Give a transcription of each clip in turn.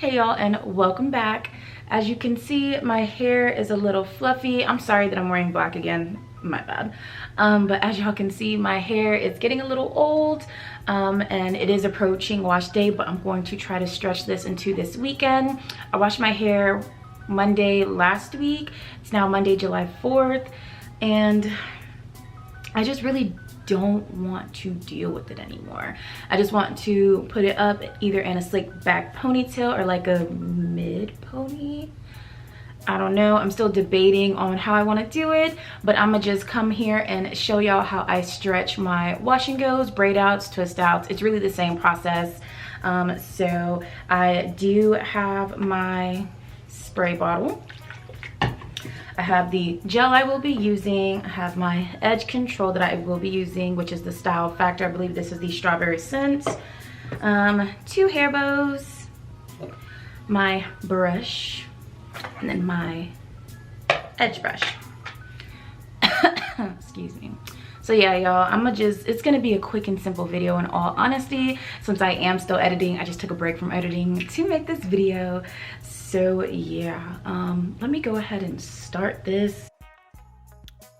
Hey y'all, and welcome back. As you can see, my hair is a little fluffy. I'm sorry that I'm wearing black again, my bad. But as y'all can see, my hair is getting a little old and it is approaching wash day, but I'm going to try to stretch this into this weekend. I washed my hair Monday last week. It's now Monday, July 4th, and I just really don't want to deal with it anymore. I just want to put it up either in a slick back ponytail or like a mid pony. I don't know, I'm still debating on how I want to do it, but I'm gonna just come here and show y'all how I stretch my wash and goes, braid outs, twist outs. It's really the same process. So I do have my spray bottle. I have the gel I will be using. I have my edge control that I will be using, which is the Style Factor. I believe this is the strawberry scent. 2 hair bows, my brush, and then my edge brush. Excuse me. So yeah, y'all, it's gonna be a quick and simple video in all honesty. Since I am still editing, I just took a break from editing to make this video. So yeah, let me go ahead and start this.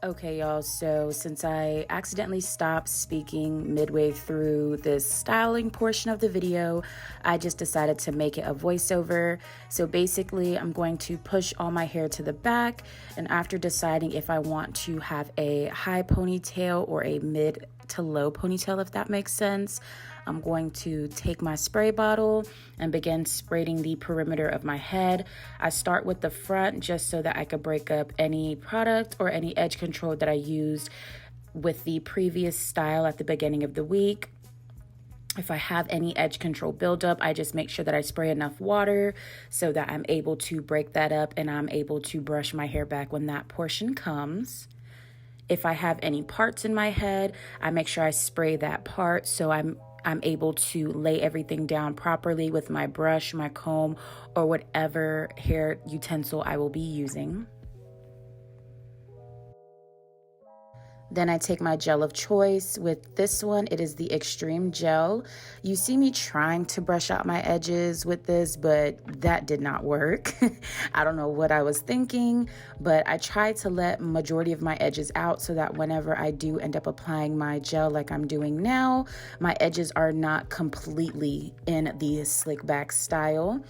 Okay, y'all, so since I accidentally stopped speaking midway through this styling portion of the video, I just decided to make it a voiceover. So basically, I'm going to push all my hair to the back, and after deciding if I want to have a high ponytail or a mid to low ponytail, if that makes sense, I'm going to take my spray bottle and begin spraying the perimeter of my head. I start with the front just so that I could break up any product or any edge control that I used with the previous style at the beginning of the week. If I have any edge control buildup, I just make sure that I spray enough water so that I'm able to break that up and I'm able to brush my hair back when that portion comes. If I have any parts in my head, I make sure I spray that part so I'm able to lay everything down properly with my brush, my comb, or whatever hair utensil I will be using. Then I take my gel of choice. With this one, it is the Extreme Gel. You see me trying to brush out my edges with this, but that did not work. I don't know what I was thinking, but I tried to let majority of my edges out so that whenever I do end up applying my gel like I'm doing now, my edges are not completely in the slick back style.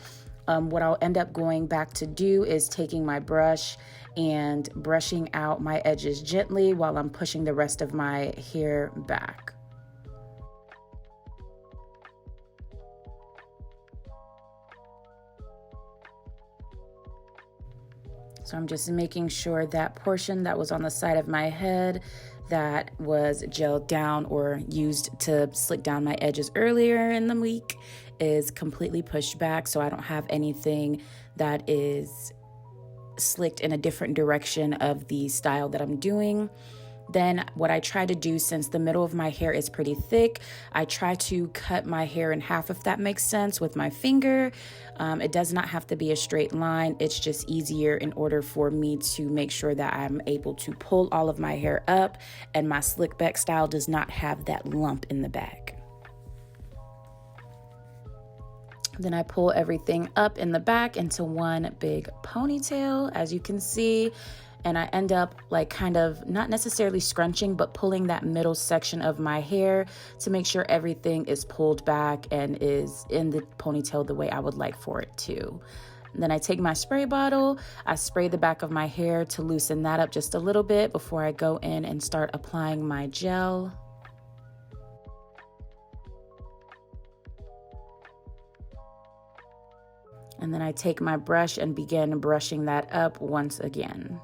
What I'll end up going back to do is taking my brush and brushing out my edges gently while I'm pushing the rest of my hair back. So I'm just making sure that portion that was on the side of my head that was gelled down or used to slick down my edges earlier in the week is completely pushed back, so I don't have anything that is slicked in a different direction of the style that I'm doing. Then what I try to do, since the middle of my hair is pretty thick, I try to cut my hair in half, if that makes sense, with my finger. It does not have to be a straight line. It's just easier in order for me to make sure that I'm able to pull all of my hair up and my slick back style does not have that lump in the back. Then I pull everything up in the back into one big ponytail, as you can see. And I end up like kind of not necessarily scrunching, but pulling that middle section of my hair to make sure everything is pulled back and is in the ponytail the way I would like for it to. And then I take my spray bottle, I spray the back of my hair to loosen that up just a little bit before I go in and start applying my gel. And then I take my brush and begin brushing that up once again.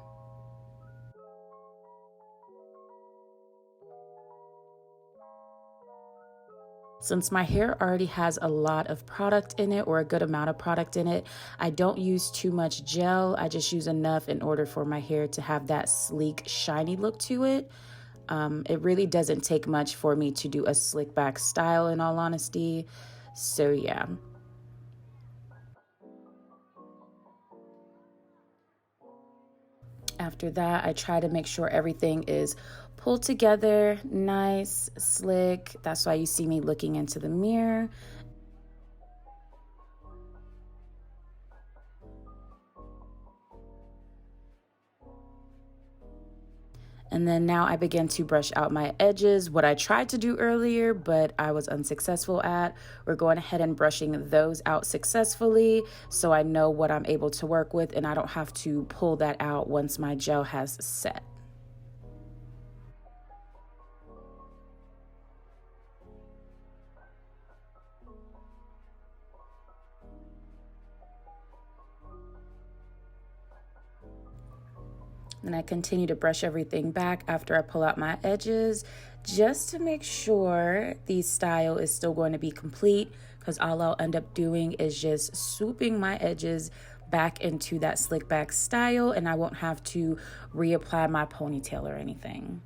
Since my hair already has a lot of product in it, or a good amount of product in it, I don't use too much gel. I just use enough in order for my hair to have that sleek, shiny look to it. It really doesn't take much for me to do a slick back style, in all honesty. So yeah. After that, I try to make sure everything is pulled together, nice, slick. That's why you see me looking into the mirror. And then now I begin to brush out my edges, what I tried to do earlier, but I was unsuccessful at. We're going ahead and brushing those out successfully so I know what I'm able to work with and I don't have to pull that out once my gel has set. And I continue to brush everything back after I pull out my edges just to make sure the style is still going to be complete, because all I'll end up doing is just swooping my edges back into that slick back style and I won't have to reapply my ponytail or anything.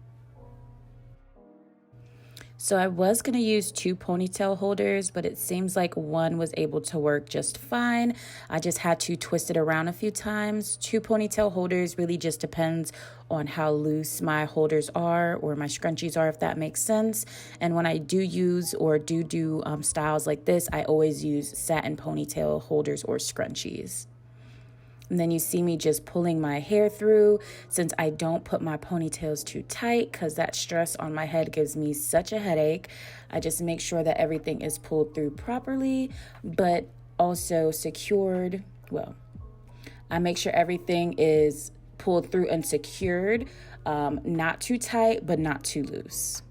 So I was going to use 2 ponytail holders, but it seems like one was able to work just fine. I just had to twist it around a few times. 2 ponytail holders really just depends on how loose my holders are or my scrunchies are, if that makes sense. And when I do use or do styles like this, I always use satin ponytail holders or scrunchies. And then you see me just pulling my hair through, since I don't put my ponytails too tight because that stress on my head gives me such a headache. I just make sure that everything is pulled through properly, but also secured. Well, I make sure everything is pulled through and secured, not too tight, but not too loose.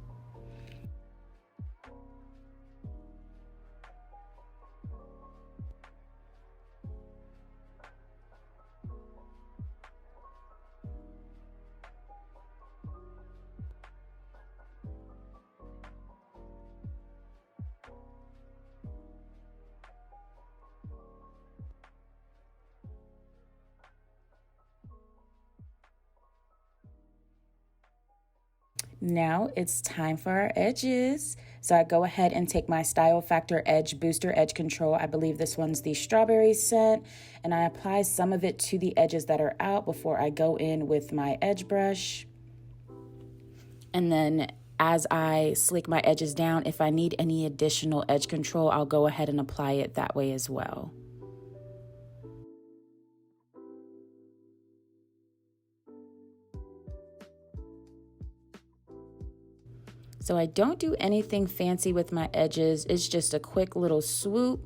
Now it's time for our edges. So I go ahead and take my Style Factor Edge Booster Edge Control. I believe this one's the strawberry scent. And I apply some of it to the edges that are out before I go in with my edge brush. And then as I slick my edges down, if I need any additional edge control, I'll go ahead and apply it that way as well. So I don't do anything fancy with my edges. It's just a quick little swoop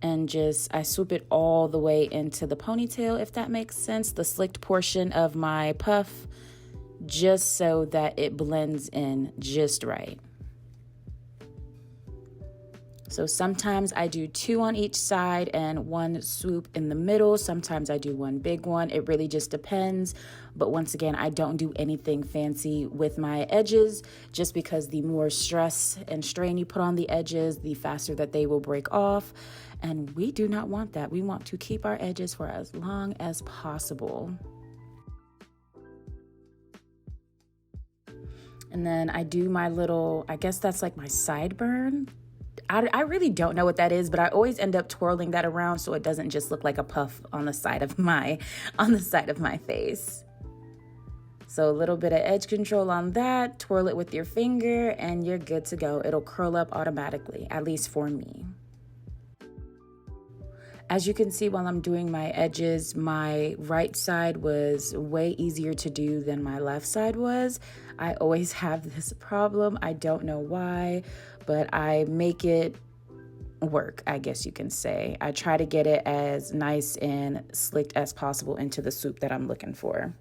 and I swoop it all the way into the ponytail, if that makes sense, the slicked portion of my puff, just so that it blends in just right. So sometimes I do 2 on each side and 1 swoop in the middle. Sometimes I do 1 big one. It really just depends. But once again, I don't do anything fancy with my edges, just because the more stress and strain you put on the edges, the faster that they will break off. And we do not want that. We want to keep our edges for as long as possible. And then I do my little, I guess that's like my sideburn. I really don't know what that is, but I always end up twirling that around so it doesn't just look like a puff on the side of my face. So a little bit of edge control on that, twirl it with your finger, and you're good to go. It'll curl up automatically, at least for me. As you can see while I'm doing my edges, my right side was way easier to do than my left side was. I always have this problem. I don't know why, but I make it work, I guess you can say. I try to get it as nice and slicked as possible into the swoop that I'm looking for.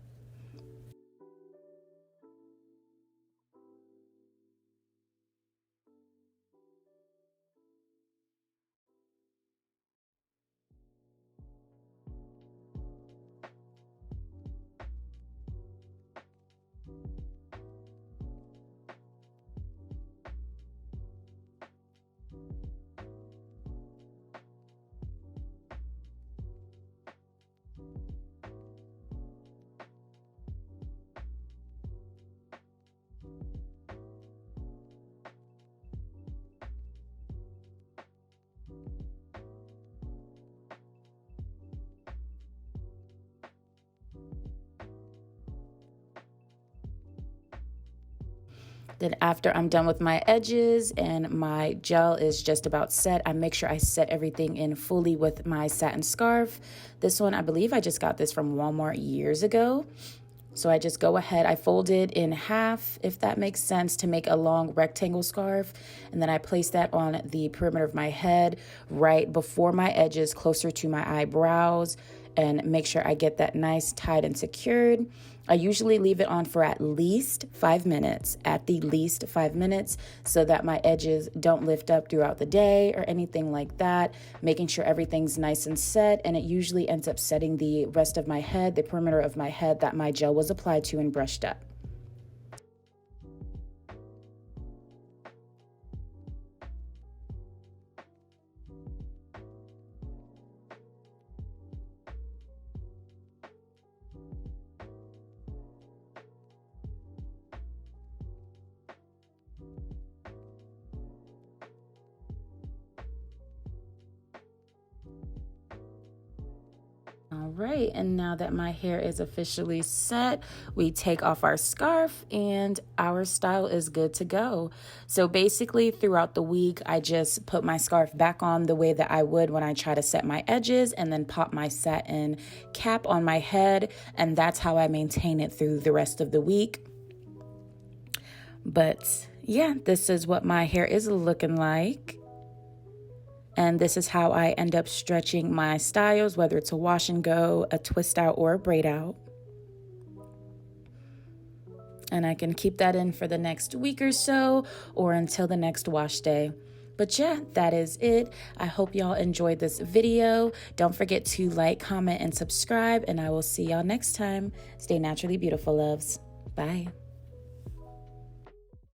Then after I'm done with my edges and my gel is just about set, I make sure I set everything in fully with my satin scarf. This one, I believe I just got this from Walmart years ago. So I just go ahead, I fold it in half, if that makes sense, to make a long rectangle scarf. And then I place that on the perimeter of my head, right before my edges, closer to my eyebrows, and make sure I get that nice tied and secured. I usually leave it on for at least 5 minutes, at the least 5 minutes, so that my edges don't lift up throughout the day or anything like that, making sure everything's nice and set. And it usually ends up setting the rest of my head, the perimeter of my head that my gel was applied to and brushed up. All right, and now that my hair is officially set, we take off our scarf and our style is good to go. So basically throughout the week, I just put my scarf back on the way that I would when I try to set my edges, and then pop my satin cap on my head, and that's how I maintain it through the rest of the week. But yeah, this is what my hair is looking like. And this is how I end up stretching my styles, whether it's a wash and go, a twist out, or a braid out. And I can keep that in for the next week or so, or until the next wash day. But yeah, that is it. I hope y'all enjoyed this video. Don't forget to like, comment, and subscribe, and I will see y'all next time. Stay naturally beautiful, loves. Bye.